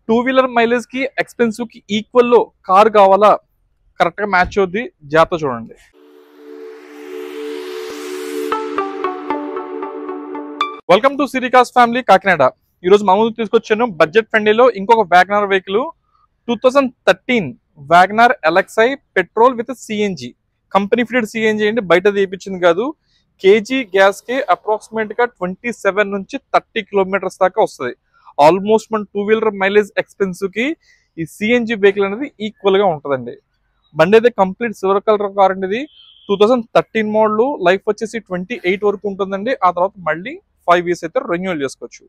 Two wheeler mileage కి expensive కి equal లో కార్ కావాలా, కరెక్ట్ గా మ్యాచ్ అవుద్ది, జాగ్రత్త చూడండి. Welcome to Sirikas family Kakinada. ఈ రోజు మా ముందు తీసుకొచ్చాను బడ్జెట్ ఫ్రెండ్లీలో ఇంకొక WagonR vehicle. 2013 WagonR LXI petrol with CNG, company fitted CNG అండి, బయట తీపించింది కాదు. కేజీ గ్యాస్ కి అప్రాక్సిమేట్ గా 27 నుంచి 30 కిలోమీటర్స్ దాకా వస్తుంది. ఆల్మోస్ట్ మన టూ వీలర్ మైలేజ్ ఎక్స్పెన్సివ్ కి ఈ సిఎన్జి వెహికల్ అనేది ఈక్వల్ గా ఉంటుందండి. బండి అయితే కంప్లీట్ సిల్వర్ కలర్ కార్ అండి. ఇది 2013 మోడల్, లైఫ్ వచ్చేసి 28 వరకు ఉంటుందండి. ఆ తర్వాత మళ్ళీ 5 years అయితే రెన్యూవల్ చేసుకోవచ్చు.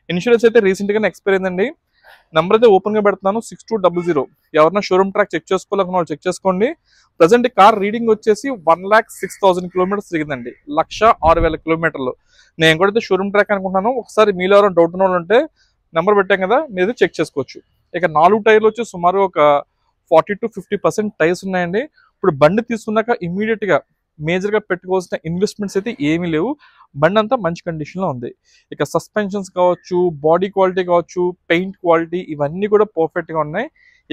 ఇన్సూరెన్స్ అయితే రీసెంట్ గానే ఎక్స్పైర్ అయిందండి. నెంబర్ అయితే ఓపెన్ గా పెడుతున్నాను 6200. ఎవరైనా షోరూమ్ ట్రాక్ చెక్ చేసుకోవాలనుకున్న వాళ్ళు చెక్ చేసుకోండి. ప్రజెంట్ కార్ రీడింగ్ వచ్చేసి 1,06,000 కిలోమీటర్స్ తిరిగిందండి. 1,06,000 కిలోమీటర్లు. నేను కూడా షోరూమ్ ట్రాక్ అనుకుంటున్నాను. ఒకసారి మీలో ఎవరైనా డౌట్ ఉన్న వాళ్ళు ఉంటే నెంబర్ పెట్టాం కదా, మీరు చెక్ చేసుకోవచ్చు. ఇక 4 టైర్లు వచ్చి సుమారు ఒక 40 to 50% టైర్స్ ఉన్నాయండి. ఇప్పుడు బండి తీసుకున్నాక ఇమీడియట్ గా మేజర్ గా పెట్టుకోవాల్సిన ఇన్వెస్ట్మెంట్స్ అయితే ఏమీ లేవు. బండి అంతా మంచి కండిషన్ లో ఉంది. ఇక సస్పెన్షన్స్ కావచ్చు, బాడీ క్వాలిటీ కావచ్చు, పెయింట్ క్వాలిటీ, ఇవన్నీ కూడా పర్ఫెక్ట్ గా ఉన్నాయి.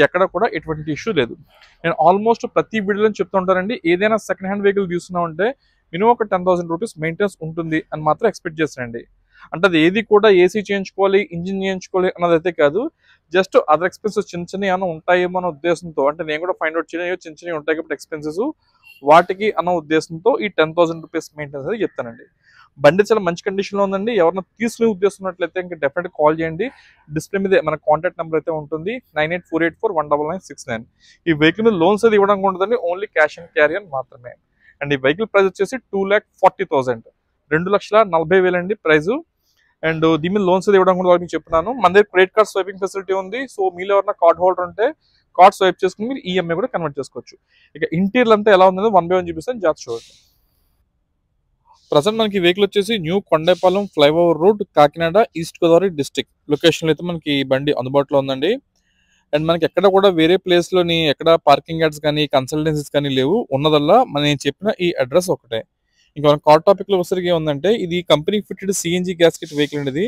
ఎక్కడ కూడా ఎటువంటి ఇష్యూ లేదు. నేను ఆల్మోస్ట్ ప్రతి వీడియోలో చెప్తూ ఉంటానండి, ఏదైనా సెకండ్ హ్యాండ్ వెహికల్ తీసుకున్నామంటే మినిమం ఒక 10,000 రూపీస్ మెయింటెనెన్స్ ఉంటుంది అని మాత్రం ఎక్స్పెక్ట్ చేస్తానండి. అంటే అది ఏది కూడా ఏసీ చేయించుకోవాలి, ఇంజిన్ చేయించుకోవాలి అన్నది అయితే కాదు. జస్ట్ అదర్ ఎక్స్పెన్సెస్ చిన్న చిన్నవి ఏమైనా ఉంటాయేమో అన్న ఉద్దేశంతో, అంటే నేను కూడా ఫైండ్ అవుట్ చేయడం చిన్న చిన్నవి ఉంటాయి కాబట్టి ఎక్స్పెన్సెస్ వాటికి అన్న ఉద్దేశంతో ఈ 10,000 రూపీస్ మెయింటెనెన్స్ అనేది చెప్తానండి. బండి చాలా మంచి కండిషన్ లో ఉందండి. ఎవరైనా తీసుకునే ఉద్దేశం ఉన్నట్లయితే ఇంకా డెఫినెట్ కాల్ చేయండి. డిస్ప్లే మీద మన కాంటాక్ట్ నెంబర్ అయితే ఉంటుంది, 9848419969. ఈ వెహికల్ మీద లోన్స్ అది ఇవ్వడానికి ఉంటుందండి, ఓన్లీ క్యాష్ అండ్ క్యారీ అని మాత్రమే. అండ్ ఈ వెహికల్ ప్రైస్ వచ్చేసి 2,40,000, 2,40,000 అండి ప్రైస్. అండ్ దీని మీద లోన్స్ అది ఇవ్వడానికి కూడా మీకు చెప్తున్నాను. మన దగ్గర క్రెడిట్ కార్డ్ స్వైపింగ్ ఫెసిలిటీ ఉంది. సో మీలో ఎవరైనా కార్డ్ హోల్డర్ ఉంటే కార్డ్ స్వైప్ చేసుకుని మీరు ఈఎంఐ కూడా కన్వర్ట్ చేసుకోవచ్చు. ఇక ఇంటీరియర్ అంతా ఎలా ఉందో 1 by 1 చూపిస్తాను, జాగ్రత్త చూడండి. ప్రజెంట్ మనకి వెహికల్ వచ్చేసి new Kondepalem flyover road, Kakinada, east Godavari district location అయితే మనకి ఈ బండి అందుబాటులో ఉందండి. అండ్ మనకి ఎక్కడ కూడా వేరే ప్లేస్ లోని ఎక్కడ పార్కింగ్ యార్డ్స్ కానీ కన్సల్టెన్సీస్ కానీ లేవు. ఉన్నదల్లా నేను చెప్పిన ఈ అడ్రస్ ఒకటే. ఇంకా మన కార్ టాపిక్ లో వచ్చరికి ఏముందంటే, ఇది company fitted CNG gasket vehicle అనేది.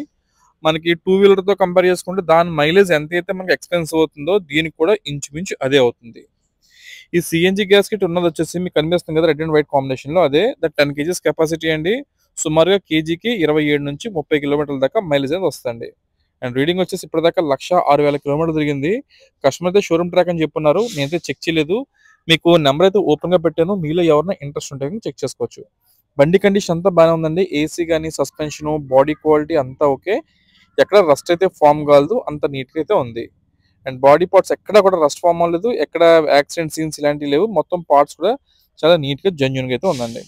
మనకి టూ వీలర్ తో కంపేర్ చేసుకుంటే దాని మైలేజ్ ఎంత అయితే మనకి ఎక్స్పెన్సివ్ అవుతుందో దీనికి కూడా ఇంచుమించు అదే అవుతుంది. ఈ సిఎన్జి గ్యాస్కెట్ ఉన్నది వచ్చేసి మీకు కనిపిస్తుంది కదా, రెడ్ అండ్ వైట్ కాంబినేషన్ లో, అదే 10 kgs కెపాసిటీ అండి. సుమారుగా కేజీకి 27 నుంచి 30 కిలోమీటర్ల దాకా మైలేజ్ అనేది వస్తుంది. అండ్ రీడింగ్ వచ్చేసి ఇప్పటిదాకా 1,06,000 కిలోమీటర్లు తిరిగింది. కస్టమర్ అయితే షోరూమ్ ట్రాక్ అని చెప్పున్నారు, నేనైతే చెక్ చేయలేదు. మీకు నెంబర్ అయితే ఓపెన్ గా పెట్టాను, మీలో ఎవరైనా ఇంట్రెస్ట్ ఉంటే చెక్ చేసుకోవచ్చు. బండి కండిషన్ అంతా బాగానే ఉందండి. ఏసీ కానీ, సస్పెన్షన్, బాడీ క్వాలిటీ అంతా ఓకే. ఎక్కడ రస్ట్ అయితే ఫామ్ కాదు, అంత నీట్ గా అయితే ఉంది. అండ్ బాడీ పార్ట్స్ ఎక్కడ కూడా రస్ట్ ఫామ్ అవ్వలేదు, ఎక్కడ యాక్సిడెంట్ సీన్స్ ఇలాంటివి లేవు. మొత్తం పార్ట్స్ కూడా చాలా నీట్ గా జెన్యూన్ గా అయితే ఉందండి.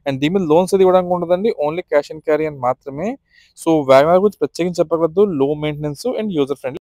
అండ్ దీని మీద లోన్స్ అది ఇవ్వడానికి ఉండదండి, ఓన్లీ క్యాష్ అండ్ క్యారీ అని మాత్రమే. సో వ్యాగనార్ గురించి ప్రత్యేకించి చెప్పగలదు, లో మెయింటెనెన్స్ అండ్ యూజర్ ఫ్రెండ్లీ.